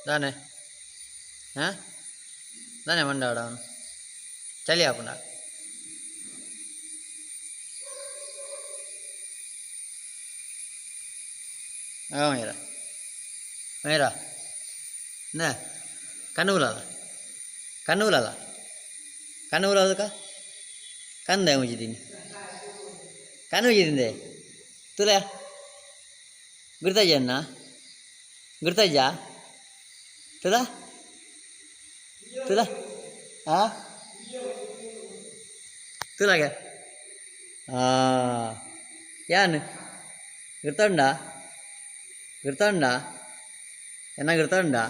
தானே ஆ தானே மண்டாடம் சளி ஆப்புண்டா மேரா மேரா என்ன கண்ணு விழாதா கண்ணு விழாதா ಕಣ್ಣು ಉಲಾದಕ್ಕ ಕಂದೆ ಮುಚ್ಚಿದ್ದೀನಿ ಕಣ್ಣು ಮುಚ್ಚಿದಿಂದೆ ತುಲ ಗುರ್ತಾಜನ್ನ ಗುರ್ತಾಜ ತುಲ ತುಲ ಹಾಂ ತುಲಾಗೆ ಯಾನು ಗುರ್ತಾ ಉಂಡಾ ಗುರ್ತಾ ಉಂಡಾ ಚೆನ್ನಾಗಿ ಗುರ್ತಾ ಉಂಡಾ